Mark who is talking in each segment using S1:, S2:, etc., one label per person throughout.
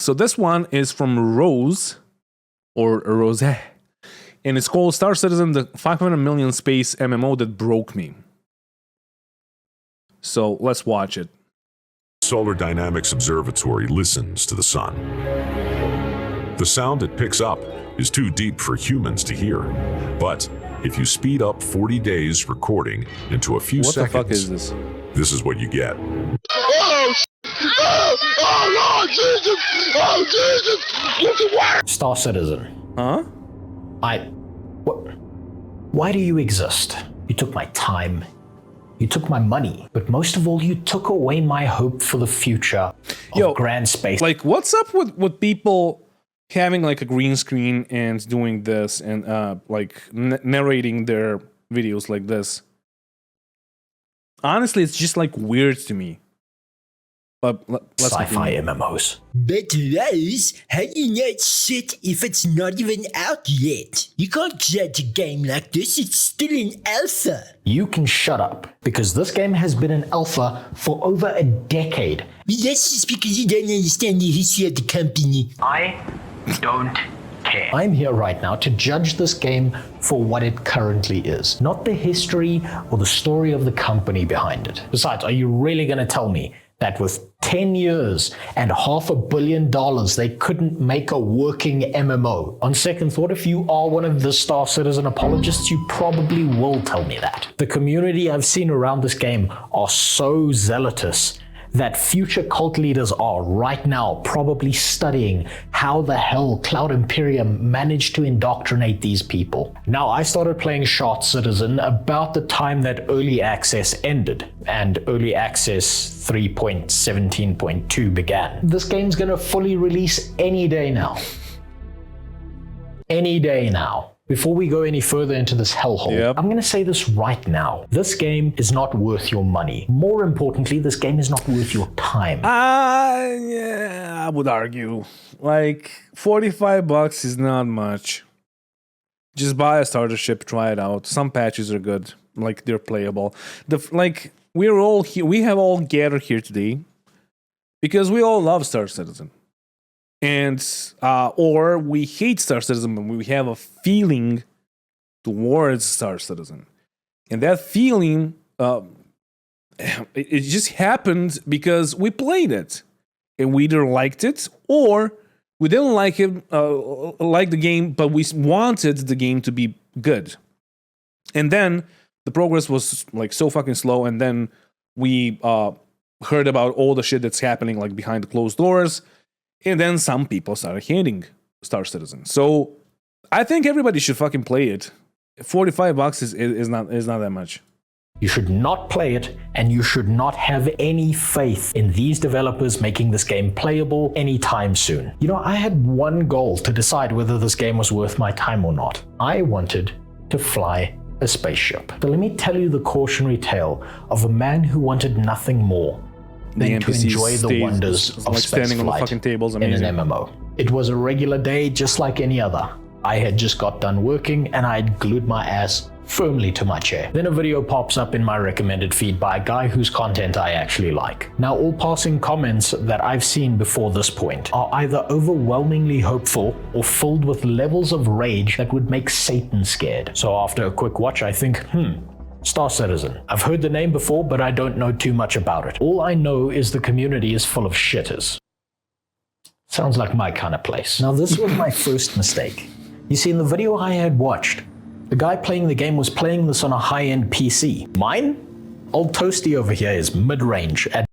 S1: So this one is from Rose, or Rose, and it's called Star Citizen, the 500 million space MMO that broke me. So let's watch it.
S2: Solar Dynamics Observatory listens to the sun. The sound it picks up is too deep for humans to hear. But if you speed up 40 days recording into a few seconds,
S1: what the fuck is this?
S2: This is what you get.
S3: Oh, Lord Jesus! Oh, Jesus! Get to work!
S4: Star Citizen.
S1: Huh?
S4: Why do you exist? You took my time. You took my money. But most of all, you took away my hope for the future of grand space.
S1: Like, what's up with people having like a green screen and doing this and like narrating their videos like this? Honestly, it's just like weird to me. But let's
S4: sci-fi MMOs.
S5: But Rose, how do you know it's shit if it's not even out yet? You can't judge a game like this, it's still in alpha.
S4: You can shut up, because this game has been in alpha for over a decade.
S5: That's just because you don't understand the history of the company.
S4: I don't care. I'm here right now to judge this game for what it currently is, not the history or the story of the company behind it. Besides, are you really going to tell me that with 10 years and $500 million, they couldn't make a working MMO? On second thought, if you are one of the Star Citizen apologists, you probably will tell me that. The community I've seen around this game are so zealous that future cult leaders are right now probably studying how the hell Cloud Imperium managed to indoctrinate these people. Now, I started playing Star Citizen about the time that Early Access ended, and Early Access 3.17.2 began. This game's gonna fully release any day now. Any day now. Before we go any further into this hellhole, I'm going to say this right now. This game is not worth your money. More importantly, this game is not worth your time.
S1: Yeah, I would argue. Like, $45 is not much. Just buy a starter ship, try it out. Some patches are good. Like, they're playable. We're all here. We have all gathered here today because we all love Star Citizen. And or we hate Star Citizen, but we have a feeling towards Star Citizen, and that feeling it just happened because we played it, and we either liked it or we didn't like it, like the game, but we wanted the game to be good. And then the progress was like so fucking slow, and then we heard about all the shit that's happening like behind the closed doors. And then some people started hating Star Citizen. So I think everybody should fucking play it. $45 is not that much.
S4: You should not play it, and you should not have any faith in these developers making this game playable anytime soon. You know, I had one goal to decide whether this game was worth my time or not. I wanted to fly a spaceship. But let me tell you the cautionary tale of a man who wanted nothing more than to enjoy the wonders of space flight in an MMO. It was a regular day just like any other. I had just got done working and I had glued my ass firmly to my chair. Then a video pops up in my recommended feed by a guy whose content I actually like. Now, all passing comments that I've seen before this point are either overwhelmingly hopeful or filled with levels of rage that would make Satan scared. So after a quick watch, I think, Star Citizen. I've heard the name before, but I don't know too much about it. All I know is the community is full of shitters. Sounds like my kind of place. Now, this was my first mistake. You see, in the video I had watched, the guy playing the game was playing this on a high-end PC. Mine? Old Toasty over here is mid-range at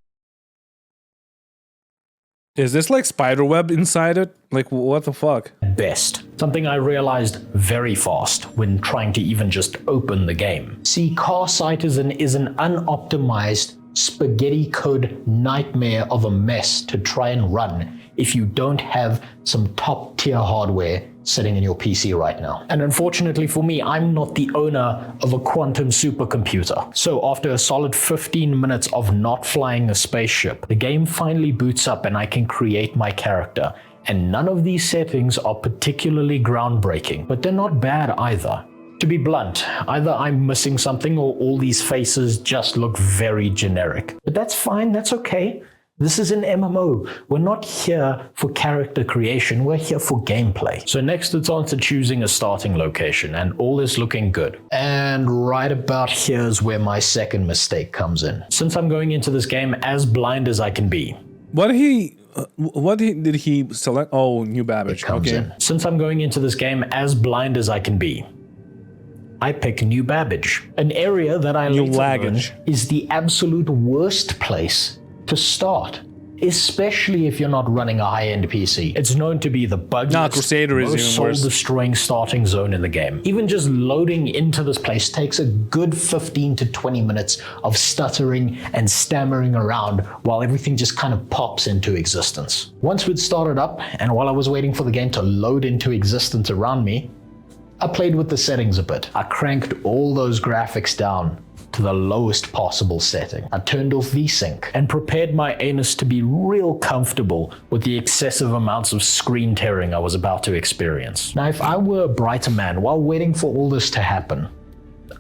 S1: Is this like spiderweb inside it? Like, what the fuck?
S4: best. Something I realized very fast when trying to even just open the game. See, Car Citizen is an unoptimized spaghetti code nightmare of a mess to try and run if you don't have some top tier hardware sitting in your PC right now. And unfortunately for me, I'm not the owner of a quantum supercomputer. So after a solid 15 minutes of not flying a spaceship, the game finally boots up and I can create my character. And none of these settings are particularly groundbreaking, but they're not bad either. To be blunt, either I'm missing something or all these faces just look very generic. But that's fine, that's okay. This is an MMO. We're not here for character creation, we're here for gameplay. So next it's on to choosing a starting location, and all is looking good. And right about here's where my second mistake comes in. Since I'm going into this game as blind as I can be.
S1: What did he select? Oh, New Babbage. Okay.
S4: Since I'm going into this game as blind as I can be, I pick New Babbage, an area that I later learn is the absolute worst place to start, especially if you're not running a high-end PC. It's known to be the buggiest,
S1: Crusader is
S4: most
S1: even worse.
S4: soul-destroying starting zone in the game. Even just loading into this place takes a good 15 to 20 minutes of stuttering and stammering around while everything just kind of pops into existence. Once we'd started up, and while I was waiting for the game to load into existence around me, I played with the settings a bit. I cranked all those graphics down to the lowest possible setting. I turned off VSync and prepared my anus to be real comfortable with the excessive amounts of screen tearing I was about to experience. Now, if I were a brighter man while waiting for all this to happen,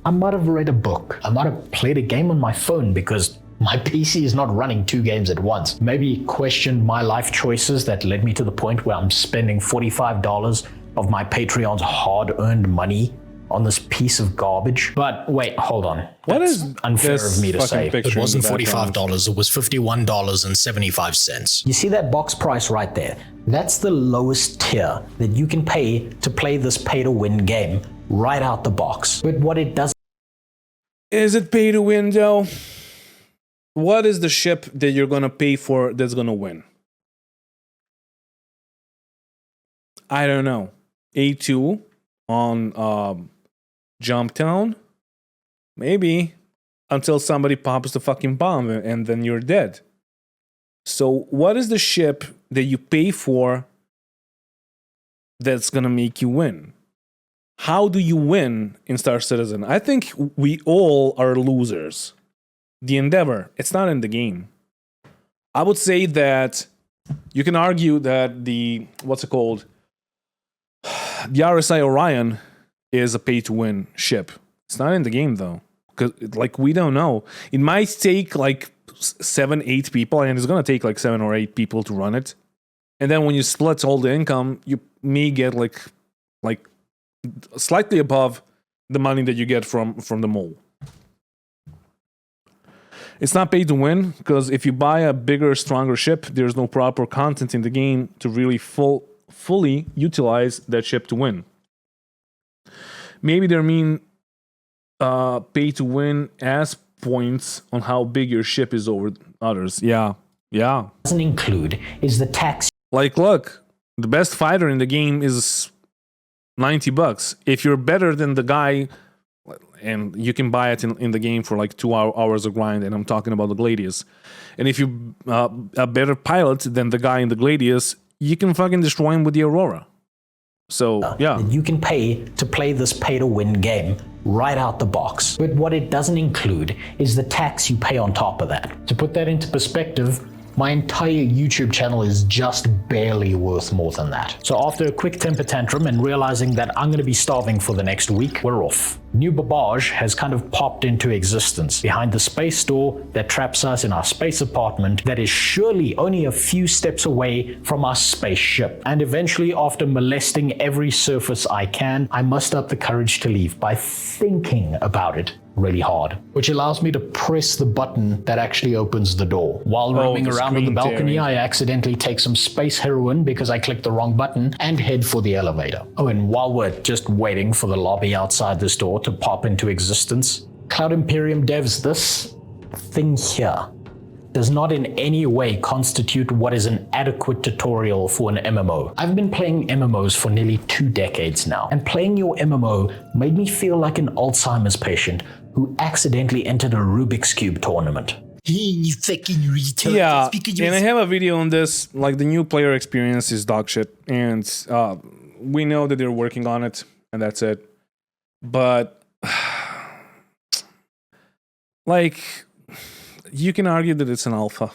S4: I might have read a book. I might have played a game on my phone because my PC is not running 2 games at once. Maybe questioned my life choices that led me to the point where I'm spending $45 of my Patreon's hard-earned money on this piece of garbage. But wait, hold on.
S1: What
S4: That's
S1: is
S4: unfair of me to say.
S6: It wasn't $45, it was $51.75.
S4: You see that box price right there? That's the lowest tier that you can pay to play this pay-to-win game right out the box. But what it does...
S1: Is it pay to win though? What is the ship that you're gonna pay for that's gonna win? I don't know. A2 on Jumptown? Maybe. Until somebody pops the fucking bomb and then you're dead. So what is the ship that you pay for that's gonna make you win? How do you win in Star Citizen? I think we all are losers. The Endeavor, it's not in the game. I would say that you can argue that the, what's it called? The RSI Orion is a pay-to-win ship. It's not in the game though, because like we don't know. It might take like 7-8 people, and it's gonna take like 7 or 8 people to run it. And then when you split all the income, you may get like slightly above the money that you get from the mole. It's not pay to win because if you buy a bigger, stronger ship, there's no proper content in the game to really fully utilize that ship to win. Maybe they mean pay to win as points on how big your ship is over others. Yeah.
S4: Doesn't include is the tax.
S1: Like, look, the best fighter in the game is $90. If you're better than the guy, and you can buy it in the game for like 2 hours of grind, and I'm talking about the Gladius. And if you're a better pilot than the guy in the Gladius, you can fucking destroy him with the Aurora. So, yeah.
S4: You can pay to play this pay-to-win game right out the box. But what it doesn't include is the tax you pay on top of that. To put that into perspective, my entire YouTube channel is just barely worth more than that. So after a quick temper tantrum and realizing that I'm going to be starving for the next week, we're off. New Babbage has kind of popped into existence behind the space door that traps us in our space apartment that is surely only a few steps away from our spaceship. And eventually, after molesting every surface I can, I muster up the courage to leave by thinking about it really hard, which allows me to press the button that actually opens the door. While roaming around on the balcony, I accidentally take some space heroin because I clicked the wrong button and head for the elevator. Oh, and while we're just waiting for the lobby outside this door to pop into existence, Cloud Imperium devs this thing here does not in any way constitute what is an adequate tutorial for an MMO. I've been playing MMOs for nearly 2 decades now, and playing your MMO made me feel like an Alzheimer's patient who accidentally entered a Rubik's Cube tournament.
S5: You fucking retard.
S1: Yeah, and I have a video on this, like the new player experience is dog shit, and we know that they're working on it, and that's it. But, like, you can argue that it's an alpha.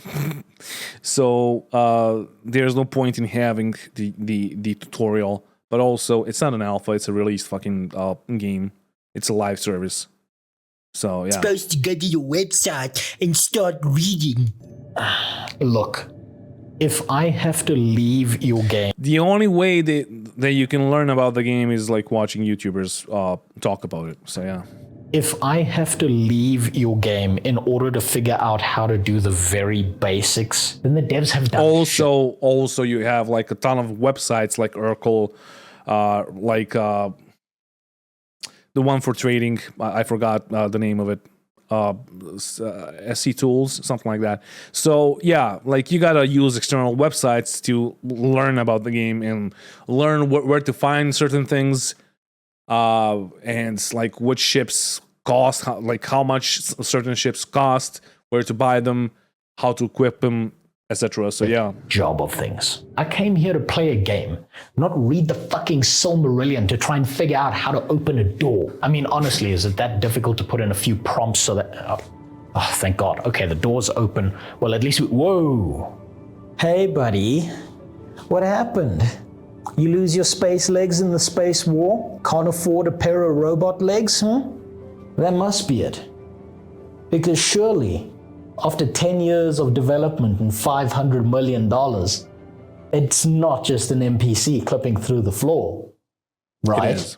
S1: So there's no point in having the tutorial, but also it's not an alpha, it's a released fucking game. It's a live service. So, yeah.
S5: Supposed to go to your website and start reading.
S4: Look, if I have to leave your game,
S1: The only way that you can learn about the game is like watching YouTubers talk about it. So yeah.
S4: if I have to leave your game in order to figure out how to do the very basics, then the devs have done shit.
S1: Also, you have like a ton of websites like Urkel, the one for trading. I forgot the name of it. SC Tools, something like that. So yeah, like you gotta use external websites to learn about the game and learn where to find certain things, and like which ships cost, how much certain ships cost, where to buy them, how to equip them, etc. So yeah.
S4: Job of things. I came here to play a game, not read the fucking Silmarillion to try and figure out how to open a door. I mean, honestly, is it that difficult to put in a few prompts so that... Oh, thank God. Okay, the door's open. Well, at least whoa. Hey, buddy. What happened? You lose your space legs in the space war? Can't afford a pair of robot legs, huh? That must be it. Because surely, after 10 years of development and $500 million, it's not just an NPC clipping through the floor, right?
S1: It is.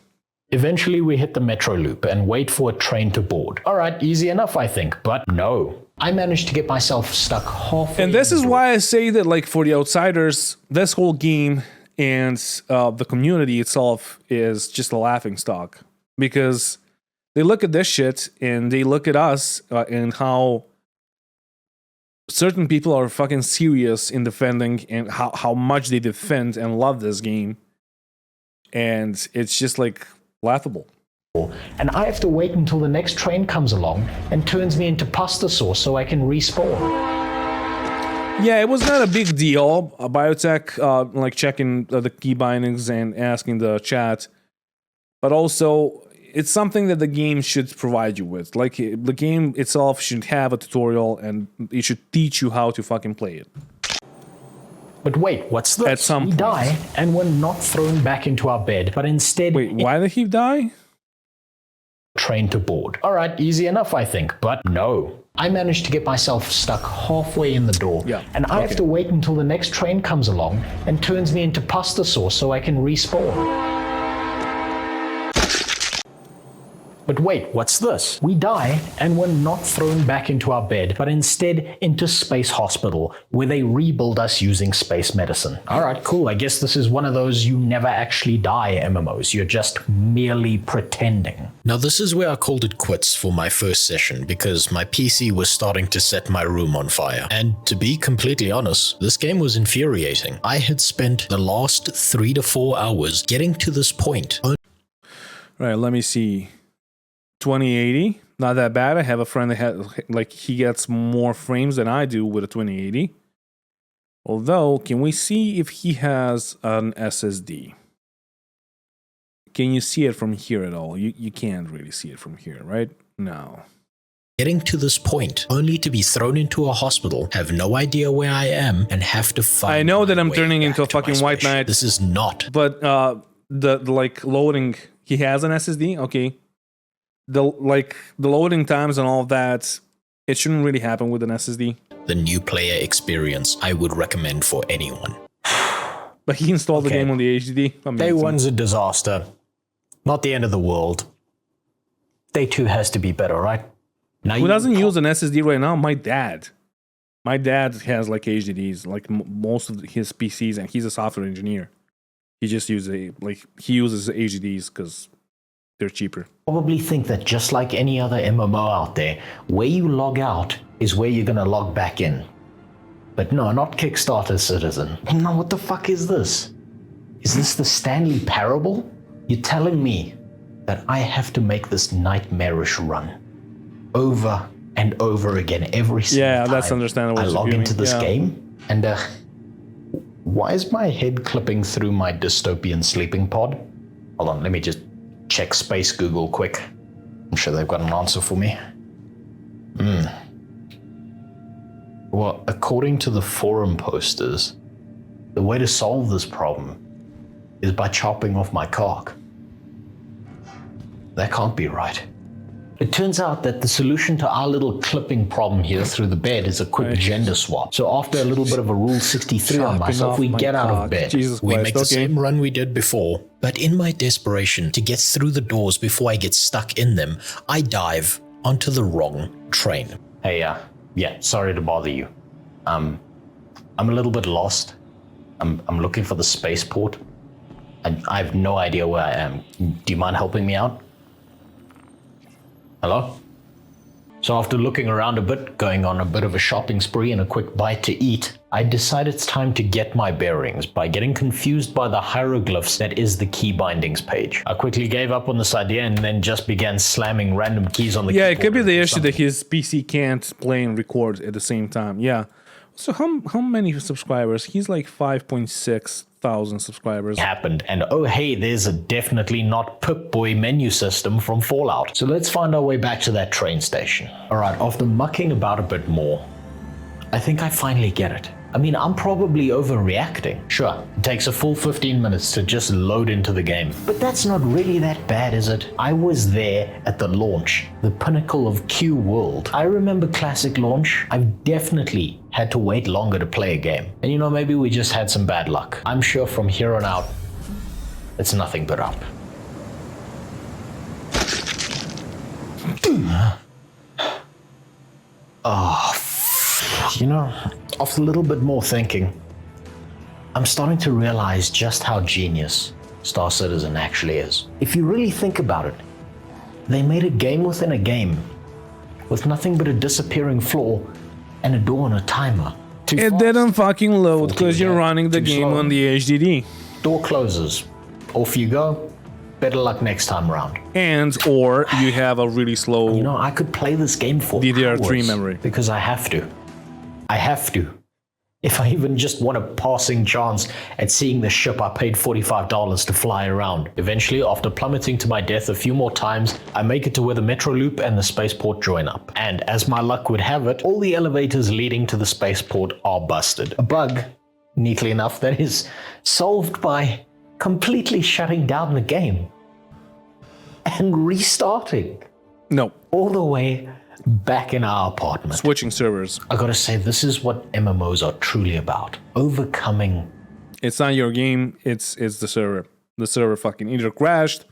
S4: Eventually we hit the metro loop and wait for a train to board. All right, easy enough, I think, but no. I managed to get myself stuck halfway.
S1: And this is why I say that, like, for the outsiders, this whole game and the community itself is just a laughing stock, because they look at this shit and they look at us and how certain people are fucking serious in defending and how much they defend and love this game, and it's just like laughable.
S4: And I have to wait until the next train comes along and turns me into pasta sauce so I can respawn.
S1: Yeah, it was not a big deal. Biotech, like checking the key bindings and asking the chat, but also it's something that the game should provide you with. Like, the game itself should have a tutorial and it should teach you how to fucking play it.
S4: But wait, what's this?
S1: At some
S4: we
S1: point.
S4: die and we're not thrown back into our bed, but instead...
S1: Wait, why did he die?
S4: Train to board. All right, easy enough, I think, but no. I managed to get myself stuck halfway in the door, and I have to wait until the next train comes along and turns me into pasta sauce so I can respawn. But wait, what's this? We die, and we're not thrown back into our bed, but instead into Space Hospital, where they rebuild us using space medicine. Alright, cool, I guess this is one of those you never actually die MMOs, you're just merely pretending.
S6: Now this is where I called it quits for my first session, because my PC was starting to set my room on fire. And to be completely honest, this game was infuriating. I had spent the last 3 to 4 hours getting to this point.
S1: Right, let me see. 2080, not that bad. I have a friend that he gets more frames than I do with a 2080. Although, can we see if he has an SSD? Can you see it from here at all? You can't really see it from here, right? No.
S6: Getting to this point, only to be thrown into a hospital, have no idea where I am, and have to find
S1: I know that
S6: my
S1: I'm
S6: way
S1: turning
S6: back
S1: into a
S6: to my
S1: fucking white
S6: spaceship.
S1: knight.
S6: This is not.
S1: But the like loading, he has an SSD, okay. The loading times and all of that, it shouldn't really happen with an SSD.
S6: The new player experience I would recommend for anyone.
S1: But he installed the game on the HDD.
S4: Day one's a disaster. Not the end of the world. Day two has to be better, right? Now
S1: who doesn't use an SSD right now? My dad. My dad has like HDDs, like most of his PCs, and he's a software engineer. He just uses he uses HDDs because they're cheaper.
S4: Probably think that just like any other MMO out there, where you log out is where you're gonna log back in. But no, not Kickstarter Citizen. Now what the fuck is this? Is this the Stanley Parable? You're telling me that I have to make this nightmarish run over and over again every single time
S1: that's understandable.
S4: I log into this game? And why is my head clipping through my dystopian sleeping pod? Hold on, let me just check Space Google quick. I'm sure they've got an answer for me. Well, according to the forum posters, the way to solve this problem is by chopping off my cock. That can't be right. It turns out that the solution to our little clipping problem here through the bed is a quick gender swap. So after a little bit of a Rule 63 on myself, we get out of bed.
S1: Jesus
S6: We
S1: Christ,
S6: make the same run we did before, but in my desperation to get through the doors before I get stuck in them, I dive onto the wrong train.
S4: Hey, yeah, sorry to bother you. I'm a little bit lost. I'm looking for the spaceport. I have no idea where I am. Do you mind helping me out? Hello? So after looking around a bit, going on a bit of a shopping spree and a quick bite to eat, I decide it's time to get my bearings by getting confused by the hieroglyphs that is the key bindings page. I quickly gave up on this idea and then just began slamming random keys on the keyboard.
S1: Yeah, it could be the issue that his PC can't play and record at the same time. Yeah. So how many subscribers? He's like 5.6 thousand subscribers.
S4: Happened, and oh hey, there's a definitely not Pip-Boy menu system from Fallout. So let's find our way back to that train station. Alright, after mucking about a bit more, I think I finally get it. I mean, I'm probably overreacting. Sure, it takes a full 15 minutes to just load into the game. But that's not really that bad, is it? I was there at the launch, the pinnacle of Q World. I remember classic launch. I've definitely had to wait longer to play a game. And you know, maybe we just had some bad luck. I'm sure from here on out, it's nothing but up. You know, after a little bit more thinking, I'm starting to realize just how genius Star Citizen actually is. If you really think about it, they made a game within a game with nothing but a disappearing floor and a door and a timer.
S1: It didn't fucking load because you're running the game on the HDD.
S4: Door closes. Off you go. Better luck next time around.
S1: And or you have a really slow.
S4: You know, I could play this game for
S1: DDR3
S4: hours
S1: memory.
S4: because I have to. I have to. If I even just want a passing chance at seeing the ship I paid $45 to fly around. Eventually, after plummeting to my death a few more times, I make it to where the Metro Loop and the spaceport join up. And as my luck would have it, all the elevators leading to the spaceport are busted. A bug, neatly enough, that is solved by completely shutting down the game and restarting.
S1: No.
S4: All the way back in our apartment.
S1: Switching servers.
S4: I gotta say, this is what MMOs are truly about. Overcoming.
S1: It's not your game, it's the server. The server fucking either crashed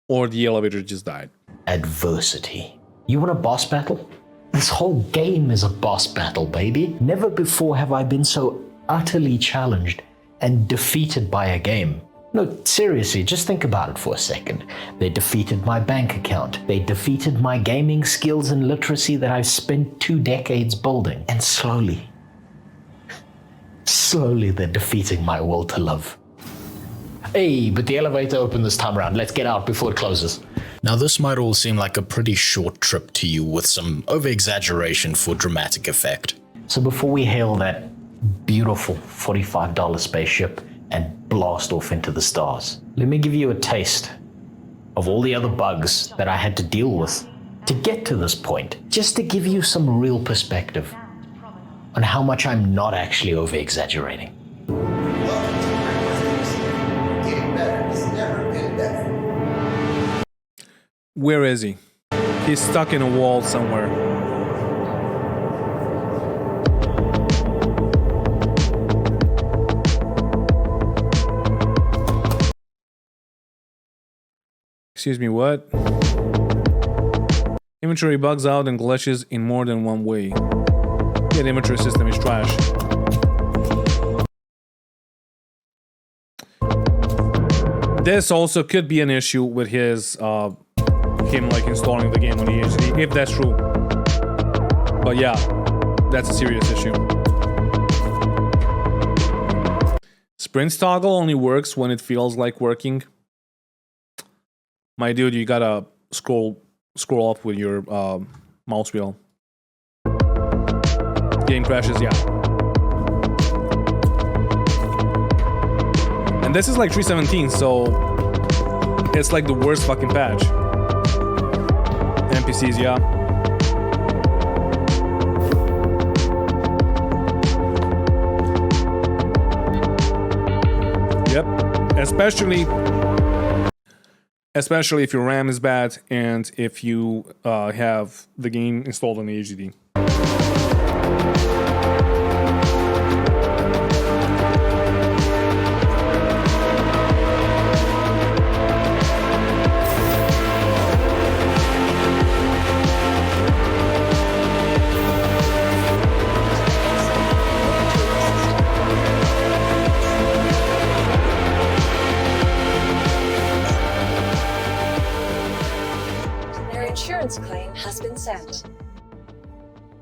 S1: or the elevator just died.
S4: Adversity. You want a boss battle? This whole game is a boss battle, baby. Never before have I been so utterly challenged and defeated by a game. No, seriously, just think about it for a second. They defeated my bank account. They defeated my gaming skills and literacy that I've spent 2 decades building. And slowly they're defeating my will to love. Hey, but the elevator opened this time around. Let's get out before it closes.
S6: Now this might all seem like a pretty short trip to you with some over-exaggeration for dramatic effect.
S4: So before we hail that beautiful $45 spaceship and blast off into the stars, let me give you a taste of all the other bugs that I had to deal with to get to this point, just to give you some real perspective on how much I'm not actually over-exaggerating.
S1: Where is he? He's stuck in a wall somewhere. Excuse me, what? Inventory bugs out and glitches in more than one way. Yeah, the inventory system is trash. This also could be an issue with his him like installing the game on the HD, if that's true. But yeah, that's a serious issue. Sprint toggle only works when it feels like working. My dude, you gotta scroll up with your mouse wheel. Game crashes, yeah. And this is like 3.17, so it's like the worst fucking patch. NPCs, yeah. Yep. especially if your RAM is bad and if you have the game installed on HD.
S7: Claim has been sent.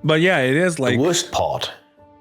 S1: But yeah, it is like
S4: The worst part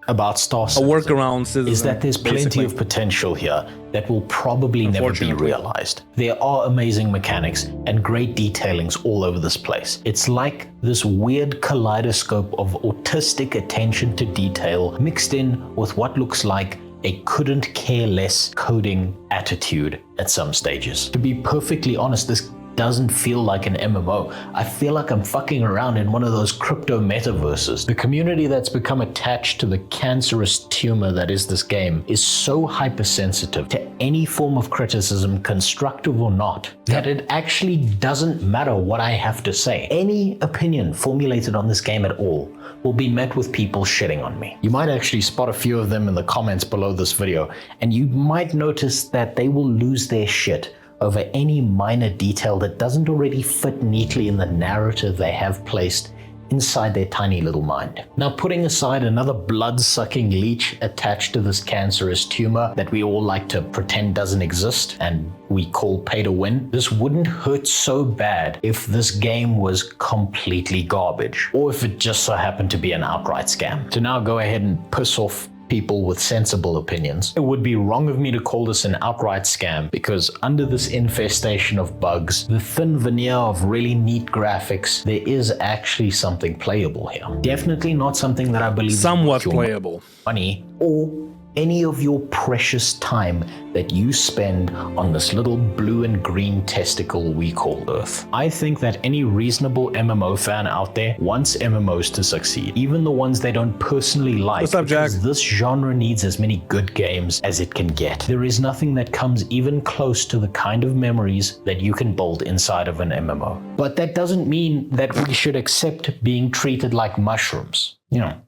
S4: about Star
S1: a
S4: Citizen
S1: workaround Citizen,
S4: is that there's plenty
S1: basically.
S4: of potential here that will probably never be
S1: Unfortunately.
S4: realized. There are amazing mechanics and great detailings all over this place. It's like this weird kaleidoscope of autistic attention to detail mixed in with what looks like a couldn't care less coding attitude at some stages. To be perfectly honest, this doesn't feel like an MMO. I feel like I'm fucking around in one of those crypto metaverses. The community that's become attached to the cancerous tumor that is this game is so hypersensitive to any form of criticism, constructive or not, that it actually doesn't matter what I have to say. Any opinion formulated on this game at all will be met with people shitting on me. You might actually spot a few of them in the comments below this video, and you might notice that they will lose their shit over any minor detail that doesn't already fit neatly in the narrative they have placed inside their tiny little mind. Now, putting aside another blood-sucking leech attached to this cancerous tumor that we all like to pretend doesn't exist and we call pay to win, this wouldn't hurt so bad if this game was completely garbage, or if it just so happened to be an outright scam. To now go ahead and piss off people with sensible opinions, it would be wrong of me to call this an outright scam, because under this infestation of bugs, the thin veneer of really neat graphics, there is actually something playable here. Definitely not something that I believe
S1: somewhat
S4: is worth your
S1: playable.
S4: money or any of your precious time that you spend on this little blue and green testicle we call Earth. I think that any reasonable MMO fan out there wants MMOs to succeed, even the ones they don't personally like.
S1: What's up, Jack?
S4: Because this genre needs as many good games as it can get. There is nothing that comes even close to the kind of memories that you can build inside of an MMO. But that doesn't mean that we should accept being treated like mushrooms. You know,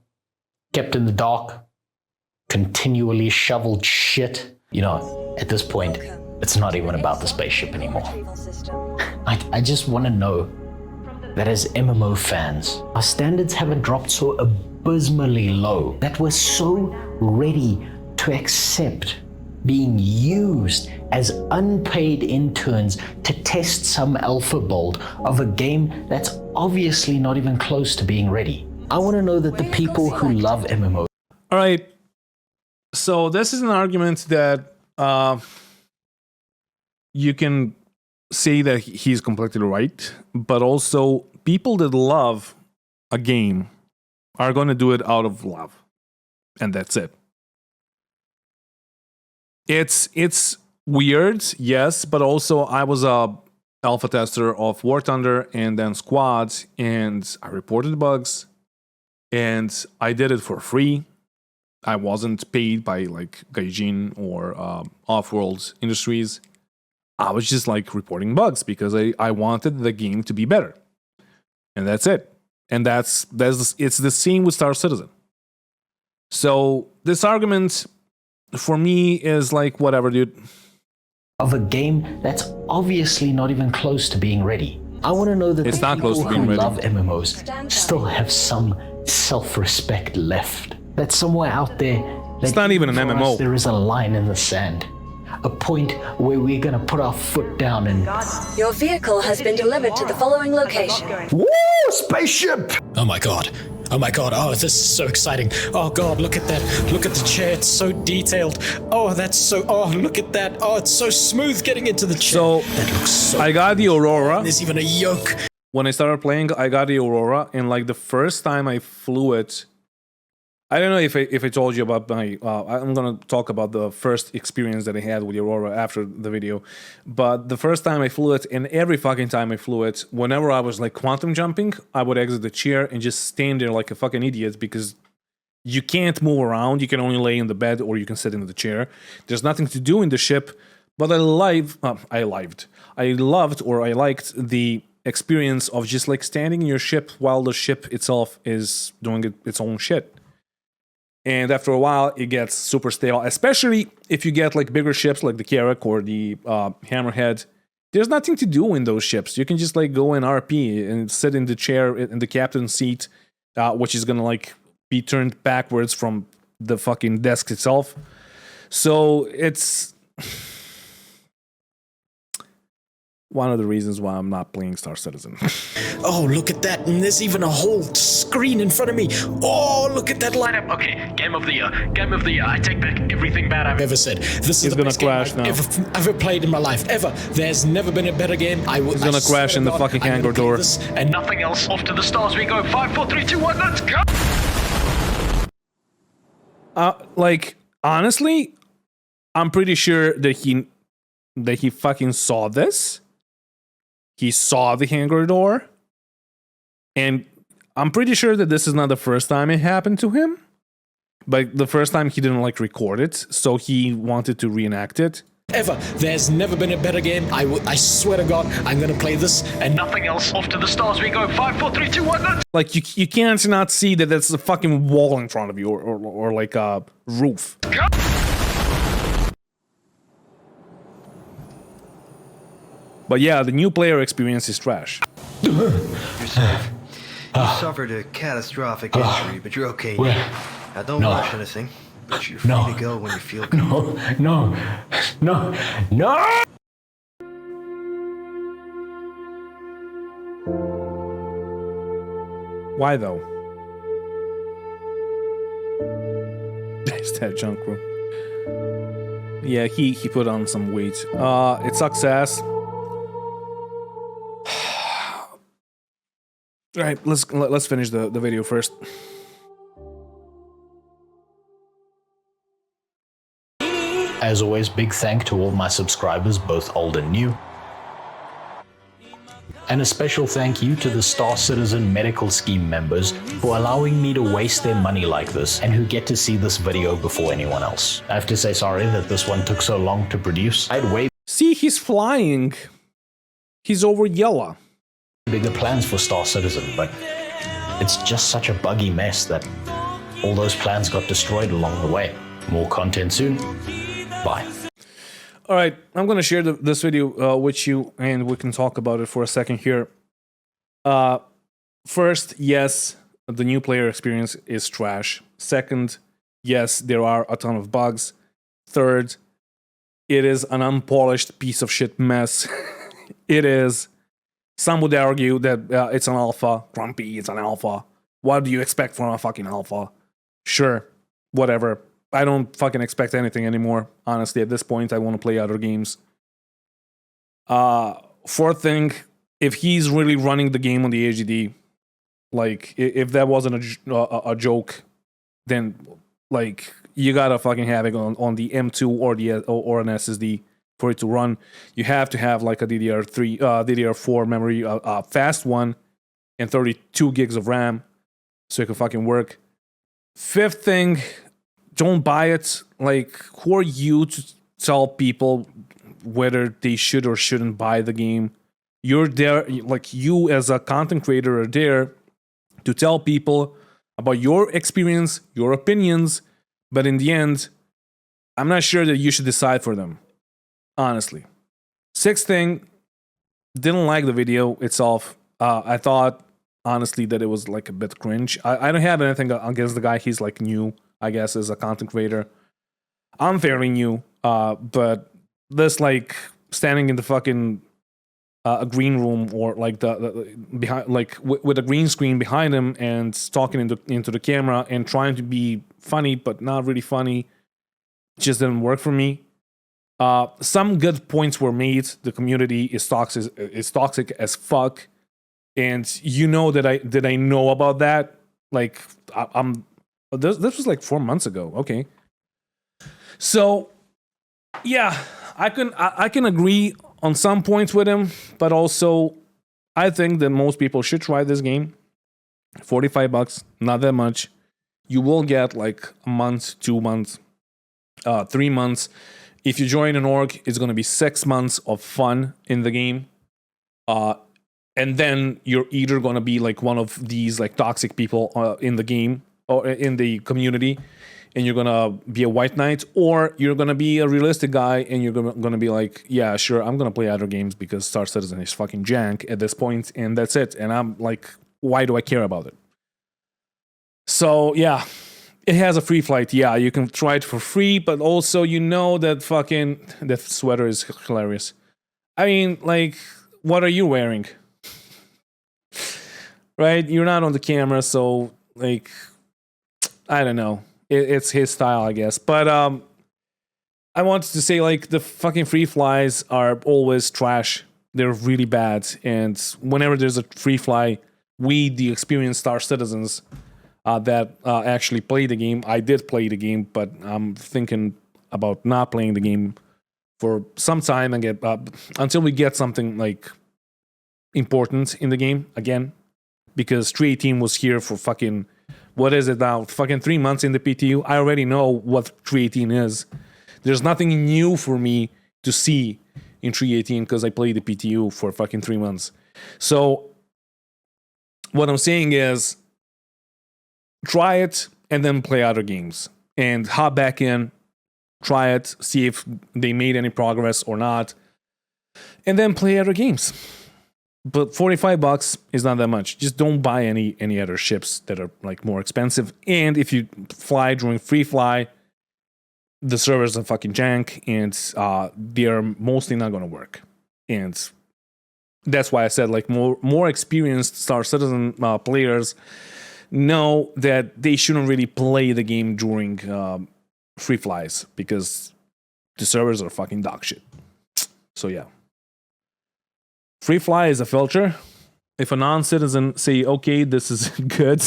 S4: kept in the dark, continually shoveled shit. You know, at this point, it's not even about the spaceship anymore. I just want to know that as MMO fans, our standards haven't dropped so abysmally low that we're so ready to accept being used as unpaid interns to test some alpha build of a game that's obviously not even close to being ready. I want to know that the people who love MMOs.
S1: All right. So this is an argument that you can say that he's completely right, but also people that love a game are going to do it out of love, and that's it. It's weird, yes, but also I was a alpha tester of War Thunder and then Squad, and I reported bugs, and I did it for free. I wasn't paid by like Gaijin or Off-World Industries. I was just like reporting bugs because I wanted the game to be better, and that's it. And it's the same with Star Citizen. So this argument for me is like whatever, dude.
S4: Of a game that's obviously not even close to being ready. I want to know that
S1: It's
S4: the
S1: not close
S4: people
S1: to being
S4: who
S1: ready.
S4: love MMOs still have some self-respect left. That somewhere out there, that
S1: It's not even an
S4: for
S1: MMO.
S4: us, there is a line in the sand. A point where we're gonna put our foot down and...
S7: Your vehicle has been delivered to the following location.
S4: Woo! Spaceship!
S6: Oh my god. Oh my god. Oh, this is so exciting. Oh god, look at that. Look at the chair. It's so detailed. Oh, that's so... Oh, look at that. Oh, it's so smooth getting into the chair.
S1: So
S6: that looks so...
S1: I got the Aurora.
S6: There's even a yoke.
S1: When I started playing, I got the Aurora, and like the first time I flew it, I don't know if I told you about my. I'm gonna talk about the first experience that I had with the Aurora after the video, but the first time I flew it, and every fucking time I flew it, whenever I was like quantum jumping, I would exit the chair and just stand there like a fucking idiot because you can't move around. You can only lay in the bed or you can sit in the chair. There's nothing to do in the ship But I liked the experience of just like standing in your ship while the ship itself is doing its own shit. And after a while, it gets super stale, especially if you get like bigger ships like the Carrack or the Hammerhead. There's nothing to do in those ships. You can just like go in RP and sit in the chair in the captain's seat, which is gonna like be turned backwards from the fucking desk itself. So it's one of the reasons why I'm not playing Star Citizen.
S6: Oh, look at that. And there's even a whole screen in front of me. Oh, look at that lineup. Okay, game of the year. Game of the year. I take back everything bad I've ever said. This is the best game I've ever played in my life. Ever. There's never been a better game.
S1: He's gonna crash in the fucking hangar door.
S6: And nothing else. Off to the stars we go. 5, 4, 3, 2, 1. Let's go.
S1: Like, honestly, I'm pretty sure that he fucking saw this. He saw the hangar door. And I'm pretty sure that this is not the first time it happened to him. But the first time he didn't like record it, so he wanted to reenact it.
S6: Ever. There's never been a better game. I swear to God, I'm gonna play this and nothing else. Off to the stars we go. 5, 4, 3, 2, 1. Let's
S1: like you can't not see that that's a fucking wall in front of you or like a roof.
S6: go.
S1: But yeah, the new player experience is trash.
S8: You're safe. You suffered a catastrophic injury, but you're okay. Now don't rush anything, but you're free to go when you feel good.
S4: No.
S1: Why though? There's that junk room. Yeah, he put on some weight. It sucks ass. All right, let's finish the video first.
S4: As always, big thank to all my subscribers, both old and new. And a special thank you to the Star Citizen Medical Scheme members for allowing me to waste their money like this and who get to see this video before anyone else. I have to say sorry that this one took so long to produce. I had way
S1: See, he's flying. He's over yellow.
S4: bigger plans for Star Citizen, but it's just such a buggy mess that all those plans got destroyed along the way. More content soon. Bye.
S1: All right, I'm gonna share this video with you, and we can talk about it for a second here. First, yes, the new player experience is trash. Second, yes, there are a ton of bugs. Third, it is an unpolished piece of shit mess. It is. Some would argue that it's an alpha. Grumpy, it's an alpha. What do you expect from a fucking alpha? Sure, whatever. I don't fucking expect anything anymore. Honestly, at this point, I want to play other games. Fourth thing, if he's really running the game on the AGD, like, if that wasn't a joke, then, like, you gotta fucking have it on the M2 or an SSD for it to run. You have to have, like, a DDR4 memory, a fast one, and 32 gigs of RAM, so it can fucking work. Fifth thing, don't buy it. Like, who are you to tell people whether they should or shouldn't buy the game? You're there, like, you as a content creator are there to tell people about your experience, your opinions, but in the end, I'm not sure that you should decide for them, honestly. Sixth thing, didn't like the video itself. I thought, honestly, that it was, like, a bit cringe. I don't have anything against the guy. He's, like, new, I guess, as a content creator. I'm fairly new, but this, like, standing in the fucking a green room, or like the behind, like with a green screen behind him, and talking into the camera and trying to be funny but not really funny, just didn't work for me. Some good points were made. The community is toxic as fuck, and you know that I know about that. Like, this was like 4 months ago. Okay, so yeah, I can agree on some points with him, but also I think that most people should try this game. $45, not that much. You will get like a month, 2 months, 3 months. If you join an org, it's going to be 6 months of fun in the game. And then you're either going to be like one of these like toxic people in the game or in the community, and you're going to be a white knight, or you're going to be a realistic guy and you're going to be like, yeah, sure, I'm going to play other games because Star Citizen is fucking jank at this point, and that's it. And I'm like, why do I care about it? So, yeah, it has a free flight. Yeah, you can try it for free, but also you know that fucking... That sweater is hilarious. I mean, like, what are you wearing? Right? You're not on the camera, so, like, I don't know. It's his style, I guess. But I wanted to say, like, the fucking free flies are always trash. They're really bad. And whenever there's a free fly, we, the experienced Star Citizens that actually play the game, I did play the game, but I'm thinking about not playing the game for some time and get until we get something, like, important in the game again. Because 318 was here for fucking, what is it now? Fucking 3 months in the PTU. I already know what 318 is. There's nothing new for me to see in 318 because I played the PTU for fucking 3 months. So what I'm saying is, try it and then play other games. And hop back in, try it, see if they made any progress or not. And then play other games. But $45 is not that much. Just don't buy any other ships that are like more expensive. And if you fly during free fly, the servers are fucking jank, and they're mostly not gonna work. And that's why I said, like, more experienced Star Citizen players know that they shouldn't really play the game during free flies because the servers are fucking dog shit. So yeah. Free fly is a filter. If a non-citizen say, okay, this is good,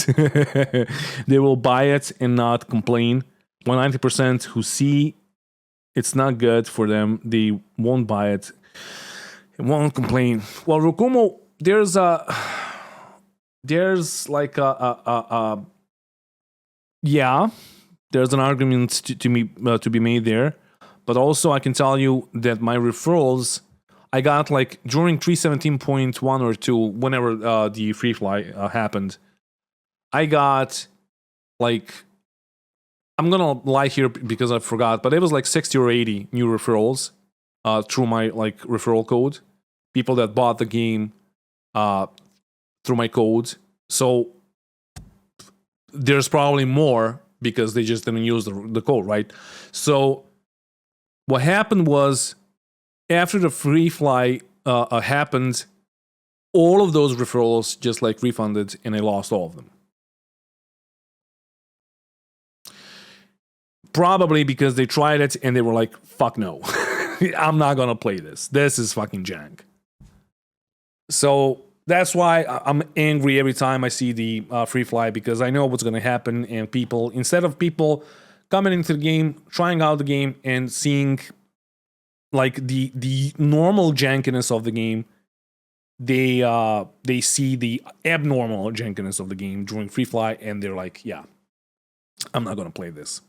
S1: they will buy it and not complain. 190% who see it's not good for them, they won't buy it and won't complain. Well, Rukumo, there's like yeah, there's an argument to be made there, but also I can tell you that my referrals I got, like, during 317.1 or 2, whenever the free fly happened, I got, like, I'm gonna lie here because I forgot, but it was like 60 or 80 new referrals through my, like, referral code. People that bought the game through my code. So there's probably more because they just didn't use the code, right? So what happened was, after the free fly happened, all of those referrals just like refunded, and I lost all of them. Probably because they tried it and they were like, fuck no. I'm not gonna play this. This is fucking jank. So that's why I'm angry every time I see the free fly, because I know what's gonna happen, and people, instead of people coming into the game, trying out the game, and seeing like the normal jankiness of the game, they see the abnormal jankiness of the game during free fly, and they're like, yeah, I'm not gonna play this.